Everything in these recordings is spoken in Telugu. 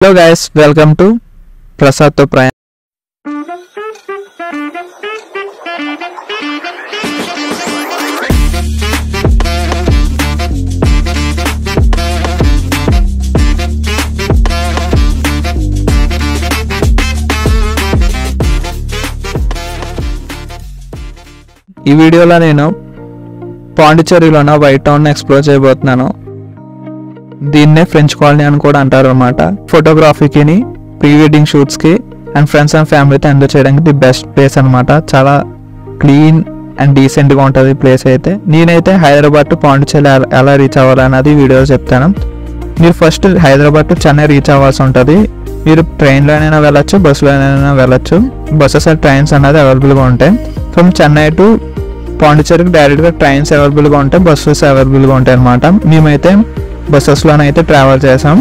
Hello guys, welcome to Prasad to Prayam. ఈ వీడియోలో నేను పాండిచ్చేరిలోన వైట్ టౌన్ ఎక్స్ప్లోర్ చేయబోతున్నాను. దీన్నే ఫ్రెంచ్ కాలనీ అని కూడా అంటారు అన్నమాట. ఫోటోగ్రఫీకి, ప్రీ వెడ్డింగ్ షూట్స్కి అండ్ ఫ్రెండ్స్ అండ్ ఫ్యామిలీతో ఎంజాయ్ చేయడానికి ది బెస్ట్ ప్లేస్ అనమాట. చాలా క్లీన్ అండ్ డీసెంట్గా ఉంటుంది ప్లేస్ అయితే. నేనైతే హైదరాబాద్ టు పాండిచ్చేరి ఎలా రీచ్ అవ్వాలన్నది వీడియో చెప్తాను. మీరు first Hyderabad to Chennai reach అవ్వాల్సి ఉంటుంది. మీరు ట్రైన్లోనైనా వెళ్ళొచ్చు, బస్సులోనైనా వెళ్ళొచ్చు. బస్సెస్ అండ్ ట్రైన్స్ అనేది అవైలబుల్గా ఉంటాయి. ఫ్రమ్ చెన్నై టు పాండిచ్చేరికి డైరెక్ట్గా ట్రైన్స్ అవైలబుల్గా ఉంటాయి, బస్సెస్ అవైలబుల్గా ఉంటాయి అన్నమాట. మేమైతే బస్సెస్లోనైతే ట్రావెల్ చేసాం.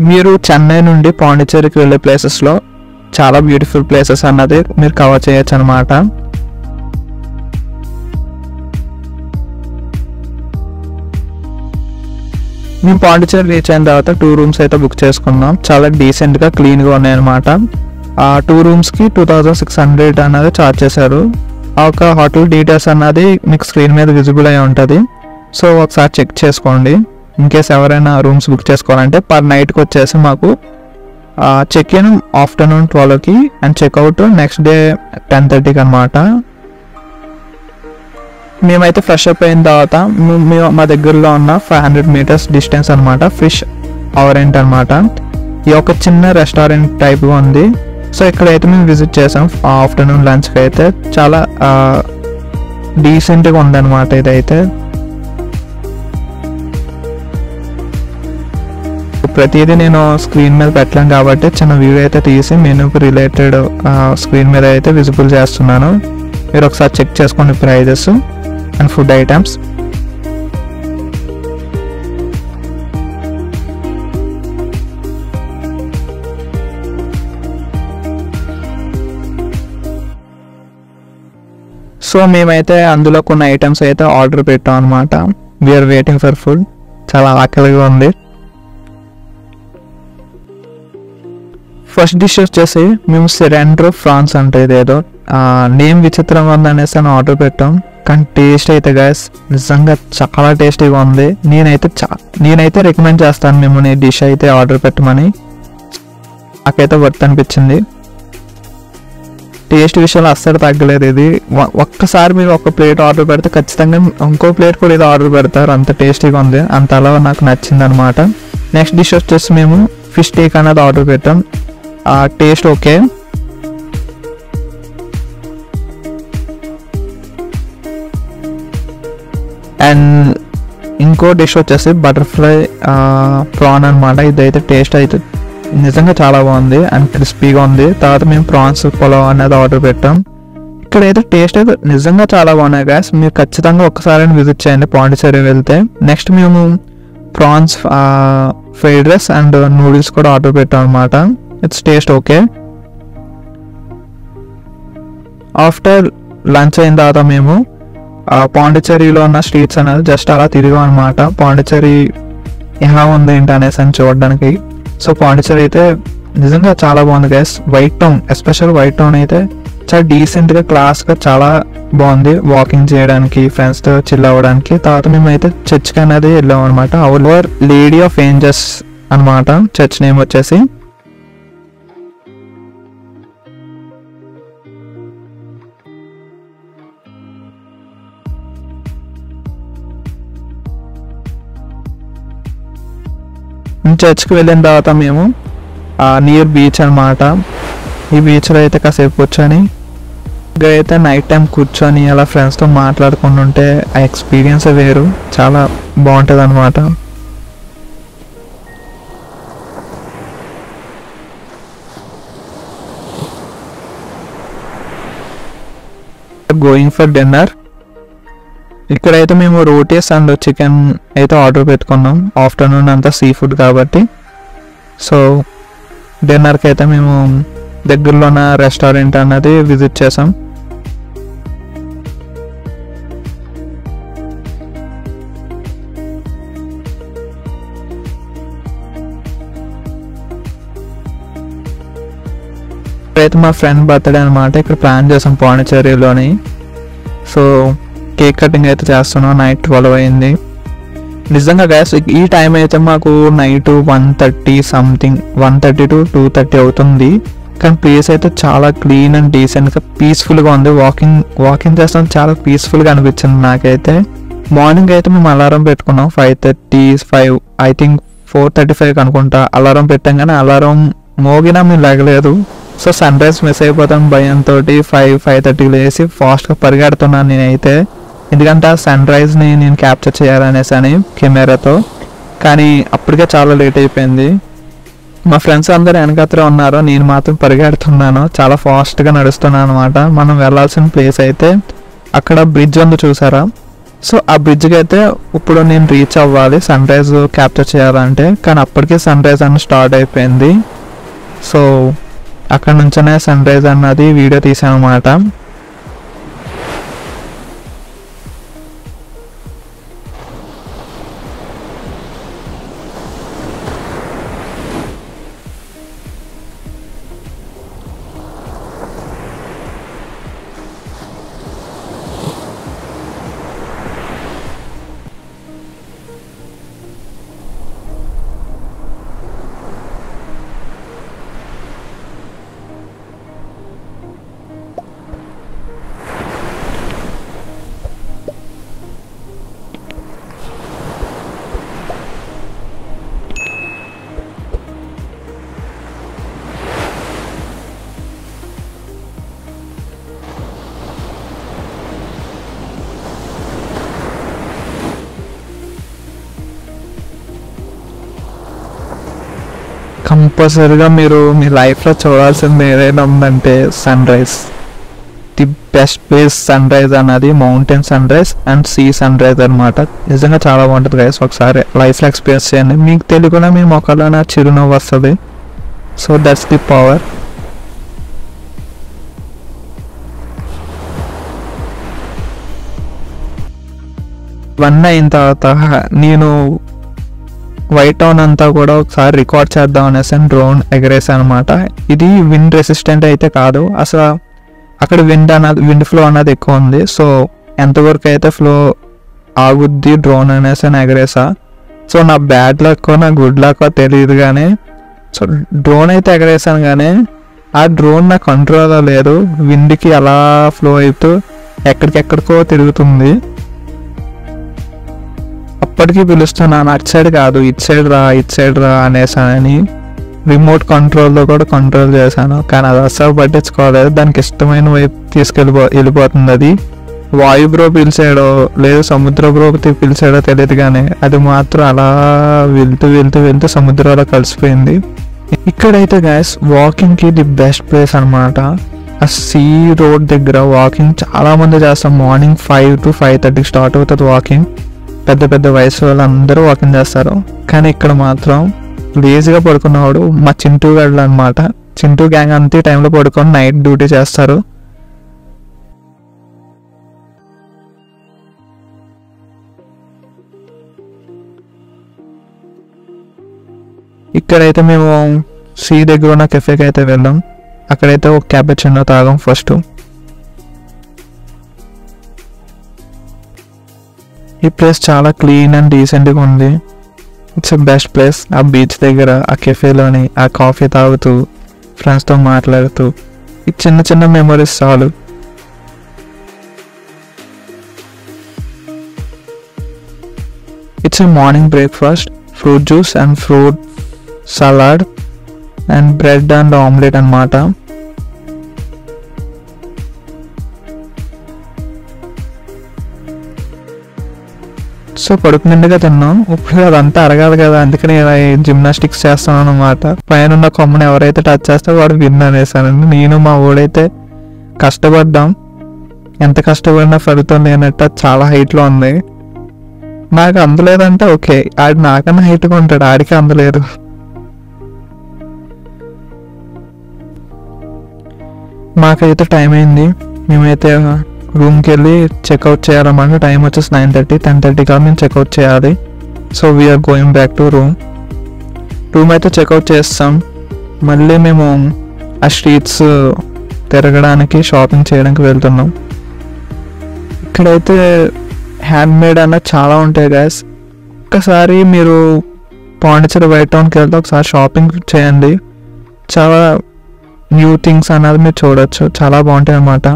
మీరు చెన్నై నుండి పాండిచ్చేరికి వెళ్ళే ప్లేసెస్లో చాలా బ్యూటిఫుల్ ప్లేసెస్ అన్నది మీరు కవర్ చేయొచ్చు అనమాట. మేము పాండిచ్చేరి రీచ్ అయిన తర్వాత 2 రూమ్స్ అయితే బుక్ చేసుకున్నాం. చాలా డీసెంట్గా క్లీన్గా ఉన్నాయన్నమాట. ఆ 2 రూమ్స్కి 2600 అన్నది ఛార్జ్ చేశారు. ఆ ఒక హోటల్ డీటెయిల్స్ అన్నది మీకు స్క్రీన్ మీద విజిబుల్ అయి ఉంటుంది. సో ఒకసారి చెక్ చేసుకోండి. ఇన్కేస్ ఎవరైనా రూమ్స్ బుక్ చేసుకోవాలంటే పర్ నైట్కి వచ్చేసి మాకు చెక్ ఇన్ ఆఫ్టర్నూన్ 12కి అండ్ చెక్అవుట్ నెక్స్ట్ డే 10:30కి అనమాట. మేమైతే ఫ్రెష్ అప్ అయిన తర్వాత మా దగ్గరలో ఉన్న 500 meters డిస్టెన్స్ అనమాట ఫిష్ అవరెంట్ అనమాట. ఈ ఒక చిన్న రెస్టారెంట్ టైప్గా ఉంది. సో ఇక్కడైతే మేము విజిట్ చేసాం ఆఫ్టర్నూన్ లంచ్కి. అయితే చాలా డీసెంట్గా ఉందన్నమాట ఇదైతే. ప్రతిదీ నేను స్క్రీన్ మీద పెట్టలేను కాబట్టి చిన్న వీడియో అయితే తీసి మెనూకి రిలేటెడ్ స్క్రీన్ మీద అయితే విజిబుల్ చేస్తున్నాను. మీరు ఒకసారి చెక్ చేసుకోండి prices and food items. So మేమైతే అందులో కొన్ని ఐటమ్స్ అయితే ఆర్డర్ పెట్టాం అనమాట. We're waiting for food. చాలా ఆకలిగా ఉంది. ఫస్ట్ డిష్ వచ్చేసి మేము సిరెండ్రో ఫ్రాన్స్ అంటే ఇదేదో నేమ్ విచిత్రంగా ఉంది అనేసి అని ఆర్డర్ పెట్టాం. కానీ టేస్ట్ అయితే గైస్ నిజంగా చాలా టేస్టీగా ఉంది. నేనైతే రికమెండ్ చేస్తాను మిమ్మల్ని డిష్ అయితే ఆర్డర్ పెట్టమని. నాకైతే వర్త్ అనిపించింది. టేస్ట్ విషయంలో అస్సలు తగ్గలేదు. ఇది ఒక్కసారి మీరు ఒక ప్లేట్ ఆర్డర్ పెడితే ఖచ్చితంగా ఇంకో ప్లేట్ కూడా ఇది ఆర్డర్ పెడతారు. అంత టేస్టీగా ఉంది. అంత అలా నాకు నచ్చింది అనమాట. నెక్స్ట్ డిష్ వచ్చేసి మేము ఫిష్ స్టేక్ అనేది ఆర్డర్ పెట్టాం. Taste okay. అండ్ ఇంకో డిష్ వచ్చేసి బటర్ఫ్లై ప్రాన్ అనమాట. ఇదైతే టేస్ట్ అయితే నిజంగా చాలా బాగుంది అండ్ క్రిస్పీగా ఉంది. తర్వాత మేము ప్రాన్స్ పులావ్ అనేది ఆర్డర్ పెట్టాం. ఇక్కడైతే టేస్ట్ అయితే నిజంగా చాలా బాగున్నాయి గ్యాస్. మీరు ఖచ్చితంగా ఒక్కసారి విజిట్ చేయండి పాండిచ్చేరి వెళ్తే. నెక్స్ట్ మేము prawns fried rice and noodles కూడా ఆర్డర్ పెట్టాం అనమాట. It's taste okay. After lunch అయిన తర్వాత మేము పాండిచ్చేరిలో ఉన్న స్ట్రీట్స్ అనేది జస్ట్ అలా తిరిగాం అనమాట. పాండిచ్చేరి ఎలా ఉంది ఏంటి అనేసి అని చూడడానికి. సో పాండిచ్చేరి అయితే నిజంగా చాలా బాగుంది guys. White town, special white town అయితే చాలా డీసెంట్గా క్లాస్గా చాలా బాగుంది వాకింగ్ చేయడానికి, ఫ్రెండ్స్తో చిల్ అవ్వడానికి. తర్వాత మేమైతే చర్చ్కి అనేది వెళ్ళాం అనమాట. అవర్ లేడీ ఆఫ్ ఏంజెస్ అనమాట చర్చ్ నేమ్ వచ్చేసి. చర్చ్కి వెళ్ళిన తర్వాత మేము నియర్ బీచ్ అనమాట. ఈ బీచ్లో అయితే కాసేపు కూర్చొని అయితే నైట్ టైం కూర్చొని అలా ఫ్రెండ్స్తో మాట్లాడుకుంటుంటే ఆ ఎక్స్పీరియన్స్ వేరు. చాలా బాగుంటుంది అనమాట. Going for dinner. ఇక్కడైతే మేము రోటీస్ అండ్ చికెన్ అయితే ఆర్డర్ పెట్టుకున్నాం. ఆఫ్టర్నూన్ అంతా సీ ఫుడ్ కాబట్టి. సో డిన్నర్కి అయితే మేము దగ్గరలో ఉన్న రెస్టారెంట్ అన్నది విజిట్ చేసాం. ఇప్పుడైతే మా ఫ్రెండ్ బర్త్డే అనమాట, ఇక్కడ ప్లాన్ చేసాం పాండిచేరిలోని. సో కేక్ కటింగ్ అయితే చేస్తున్నాం. నైట్ 12 అయింది. నిజంగా గ్యాస్ ఈ టైం అయితే మాకు నైట్ 1:30 సంథింగ్, 1:30 to 2:30 అవుతుంది. కానీ ప్లేస్ అయితే చాలా క్లీన్ అండ్ డీసెంట్గా పీస్ఫుల్గా ఉంది. వాకింగ్ చేస్తాం, చాలా పీస్ఫుల్గా అనిపించింది నాకైతే. మార్నింగ్ అయితే మేము అలారం పెట్టుకున్నాం 5:35, ఐ థింక్ 4:35 అనుకుంటా. అలారం పెట్టాం కానీ అలారం మోగినా మేము లేగలేదు. సో సన్ రైజ్ మిస్ అయిపోతాం భయంతో 5:30 లేసి ఫాస్ట్గా పరిగెడుతున్నాను నేనైతే. ఎందుకంటే ఆ సన్ రైజ్ని నేను క్యాప్చర్ చేయాలనేసి అని కెమెరాతో. కానీ అప్పటికే చాలా లేట్ అయిపోయింది. మా ఫ్రెండ్స్ అందరూ వెనకత్ర ఉన్నారు, నేను మాత్రం పరిగెడుతున్నాను, చాలా ఫాస్ట్గా నడుస్తున్నాను అనమాట. మనం వెళ్ళాల్సిన ప్లేస్ అయితే అక్కడ బ్రిడ్జ్ ఉంది చూసారా. సో ఆ బ్రిడ్జ్కి అయితే ఇప్పుడు నేను రీచ్ అవ్వాలి సన్ రైజ్ క్యాప్చర్ చేయాలంటే. కానీ అప్పటికే సన్ రైజ్ అన్న స్టార్ట్ అయిపోయింది. సో అక్కడ నుంచనే సన్ రైజ్ అన్నది వీడియో తీసాను అనమాట. కంపల్సరీగా మీరు మీ లైఫ్లో చూడాల్సింది ఏదైనా ఉందంటే sunrise. The best place sunrise అన్నది mountain sunrise and sea sunrise అనమాట. నిజంగా చాలా బాగుంటుంది గైస్, ఒకసారి లైఫ్లో ఎక్స్పీరియన్స్ చేయండి. మీకు తెలియకుండా మీ మొక్కలోనే చిరునవ్వు వస్తుంది. So that's the power. ఇవన్నీ అయిన తర్వాత నేను వైట్ టౌన్ అంతా కూడా ఒకసారి రికార్డ్ చేద్దాం అనేసి డ్రోన్ ఎగరేసాను అనమాట. ఇది విండ్ రెసిస్టెంట్ అయితే కాదు, అసలు అక్కడ విండ్ ఫ్లో అన్నది ఎక్కువ ఉంది. సో ఎంతవరకు అయితే ఫ్లో ఆగుద్ది డ్రోన్ అనేసి ఎగరేసా. సో నా బ్యాడ్ లక్ నా గుడ్ లక్ తెలియదు కానీ సో డ్రోన్ అయితే ఎగరేసాను. కానీ ఆ డ్రోన్ నా కంట్రోల్లో లేదు, విండ్కి అలా ఫ్లో అవుతూ ఎక్కడికెక్కడికో తిరుగుతుంది. అప్పటికీ పిలుస్తున్నాను, అటు సైడ్ కాదు ఇటు సైడ్ రా అనేసానని. రిమోట్ కంట్రోల్తో కూడా కంట్రోల్ చేశాను, కానీ అది అస్సలు పట్టించుకోలేదు. దానికి ఇష్టమైన వైపు వెళ్ళిపోతుంది. అది వాయు బ్రో పిలిచాడో లేదు సముద్ర బ్రో పిలిచాడో తెలియదు, కానీ అది మాత్రం అలా వెళ్తూ సముద్రంలో కలిసిపోయింది. ఇక్కడైతే గైస్ వాకింగ్కి ది బెస్ట్ ప్లేస్ అనమాట. ఆ సీ రోడ్ దగ్గర వాకింగ్ చాలా మంది చేస్తాం. మార్నింగ్ 5 to 5:30 స్టార్ట్ అవుతుంది వాకింగ్. పెద్ద వయసు వాళ్ళు అందరూ వాకింగ్ చేస్తారు. కానీ ఇక్కడ మాత్రం లేజీగా పడుకున్నవాడు మా చింటూ గడ్లు అనమాట. చింటూ గ్యాంగ్ అంతే టైంలో పడుకొని నైట్ డ్యూటీ చేస్తారు. ఇక్కడైతే మేము సీ దగ్గర ఉన్న కెఫేకి అయితే వెళ్ళాం. అక్కడైతే ఒక క్యాపుచినో తాగాం ఫస్ట్. ఈ ప్లేస్ చాలా క్లీన్ అండ్ డీసెంట్గా ఉంది. It's a best place. ఆ బీచ్ దగ్గర ఆ కెఫేలోని ఆ కాఫీ తాగుతూ ఫ్రెండ్స్తో మాట్లాడుతూ ఈ చిన్న మెమరీస్ చాలు. It's a morning breakfast, fruit juice and fruit salad and bread and omelette అన్నమాట. సో కడుపు నిండుగా తిన్నాం. ఇప్పుడు అదంతా అరగాలి కదా, అందుకని జిమ్నాస్టిక్స్ చేస్తాను అనమాట. పైన ఉన్న కొమ్మని ఎవరైతే టచ్ చేస్తే వాడు విన్ అనేసానండి. నేను మా ఊడైతే కష్టపడ్డాం. ఎంత కష్టపడినా ఫలితం లేనట్టు చాలా హైట్లో ఉంది. నాకు అందలేదంటే ఓకే, ఆడు నాకన్నా హైట్గా ఉంటాడు, ఆడికి అందలేదు. మాకైతే టైం అయింది. మేమైతే రూమ్కి వెళ్ళి చెక్అవుట్ చేయాలన్నమాట. టైం వచ్చేసి 9:30, 10:30 కాదు మేము చెక్అవుట్ చేయాలి. So we're going back to room అయితే చెక్అవుట్ చేస్తాం. మళ్ళీ మేము ఆ స్ట్రీట్స్ తిరగడానికి షాపింగ్ చేయడానికి వెళ్తున్నాం. ఇక్కడైతే హ్యాండ్ మేడ్ అన్నది చాలా ఉంటాయి గైస్. ఒక్కసారి మీరు పాండిచ్చేరి వైట్ టౌన్కి వెళ్తే ఒకసారి షాపింగ్ చేయండి. చాలా న్యూ థింగ్స్ అన్నది మీరు చూడొచ్చు, చాలా బాగుంటాయి అన్నమాట.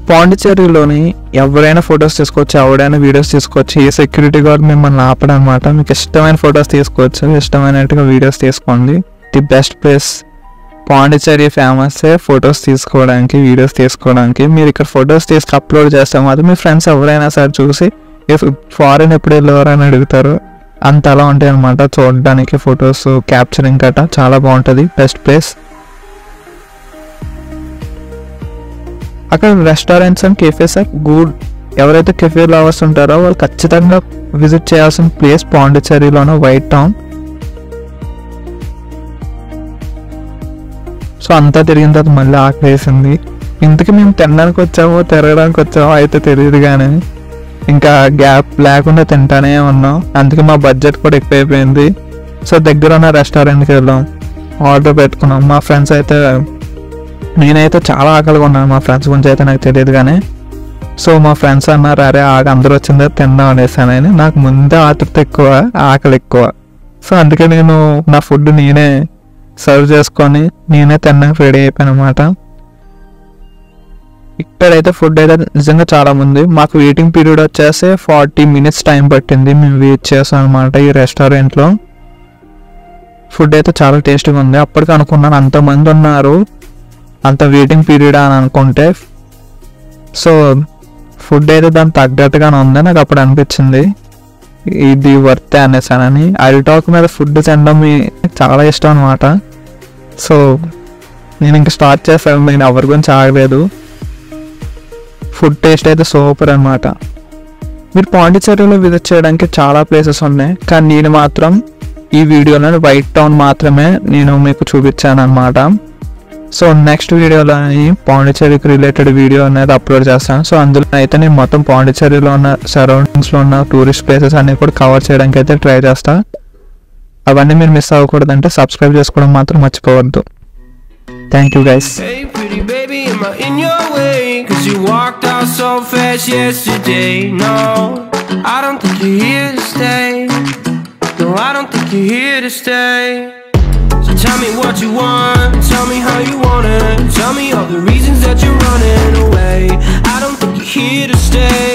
పాండిచ్చేరిలోని ఎవరైనా ఫొటోస్ తీసుకోవచ్చు, ఎవరైనా వీడియోస్ తీసుకోవచ్చు. ఏ సెక్యూరిటీ గార్డ్ మిమ్మల్ని ఆపడనమాట. మీకు ఇష్టమైన ఫొటోస్ తీసుకోవచ్చు, ఇష్టమైనట్టుగా వీడియోస్ తీసుకోండి. The best place. పాండిచ్చేరి ఫేమస్సే ఫొటోస్ తీసుకోవడానికి, వీడియోస్ తీసుకోవడానికి. మీరు ఇక్కడ ఫొటోస్ తీసుకు అప్లోడ్ చేస్తే మాత్రం మీ ఫ్రెండ్స్ ఎవరైనా సరే చూసి ఫారెన్ ఎప్పుడు వెళ్ళేవారు అని అడుగుతారు. అంత అలా ఉంటాయి అనమాట చూడడానికి. ఫొటోస్ క్యాప్చరింగ్ గట్రా చాలా బాగుంటుంది. Best place. అక్కడ restaurants and cafes are good. ఎవరైతే కెఫే లవర్స్ ఉంటారో వాళ్ళు ఖచ్చితంగా విజిట్ చేయాల్సిన ప్లేస్ పాండిచ్చేరిలోనే వైట్ టౌన్. సో అంతా తిరిగిన తర్వాత మళ్ళీ ఆకలి వేసింది. ఇంతకీ మేము తినడానికి వచ్చామో తిరగడానికి వచ్చామో అయితే తెలియదు, కానీ ఇంకా గ్యాప్ లేకుండా తింటానే ఉన్నాం. అందుకే మా బడ్జెట్ కూడా ఎక్కువైపోయింది. సో దగ్గర ఉన్న రెస్టారెంట్కి వెళ్ళాం, ఆర్డర్ పెట్టుకున్నాం. మా ఫ్రెండ్స్ అయితే, నేనైతే చాలా ఆకలిగా ఉన్నాను. మా ఫ్రెండ్స్ గురించి అయితే నాకు తెలియదు కానీ, సో మా ఫ్రెండ్స్ అన్నారు అరే అందరూ వచ్చిందే తిందాం అనేసానని. నాకు ముందే ఆతృత ఎక్కువ, ఆకలి ఎక్కువ. సో అందుకే నేను నా ఫుడ్ నేనే సర్వ్ చేసుకొని నేనే తినడానికి రెడీ అయిపోయాను అనమాట. ఇక్కడైతే ఫుడ్ అయితే నిజంగా చాలా ఉంది. మాకు వెయిటింగ్ పీరియడ్ వచ్చేసి 40 minutes టైం పట్టింది. మేము వెయిట్ చేసాం అనమాట ఈ రెస్టారెంట్లో. ఫుడ్ అయితే చాలా టేస్టీగా ఉంది. అప్పటికి అనుకున్నాను అంతమంది ఉన్నారు, అంత వెయిటింగ్ పీరియడ్ అని అనుకుంటే. సో ఫుడ్ అయితే దానికి తగ్గట్టుగానే ఉంది. నాకు అప్పుడు అనిపించింది ఇది వర్తే అనేసానని. అరిటాక్ మీద ఫుడ్ తినడం చాలా ఇష్టం అనమాట. సో నేను ఇంకా స్టార్ట్ చేశాను. నేను ఎవరి గురించి ఆగలేదు. ఫుడ్ టేస్ట్ అయితే సూపర్ అనమాట. మీరు పాండిచ్చేరిలో విజిట్ చేయడానికి చాలా ప్లేసెస్ ఉన్నాయి, కానీ నేను మాత్రం ఈ వీడియోలో వైట్ టౌన్ మాత్రమే నేను మీకు చూపించాను అనమాట. సో నెక్స్ట్ వీడియోలో పాండిచ్చేరికి రిలేటెడ్ వీడియో అనేది అప్లోడ్ చేస్తాను. సో అందులో అయితే నేను మొత్తం పాండిచ్చేరిలో ఉన్న సరౌండింగ్స్లో ఉన్న టూరిస్ట్ ప్లేసెస్ అన్నీ కూడా కవర్ చేయడానికి అయితే ట్రై చేస్తాను. అవన్నీ మీరు మిస్ అవ్వకూడదంటే సబ్స్క్రైబ్ చేసుకోవడం మాత్రం మర్చిపోవద్దు. Thank you guys. Hey pretty baby, am I in your way? 'Cause you walked out so fast yesterday. No, I don't think you're here to stay. No, I don't think you're here to stay. So tell me what you want, tell me how you want it. Tell me all the reasons that you're running away. I don't think you're here to stay.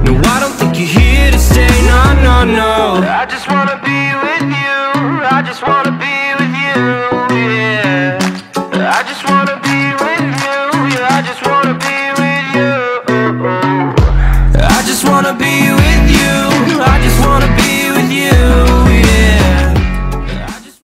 No, I don't think you're here to stay. No, no, no. I just wanna be with you. I just wanna be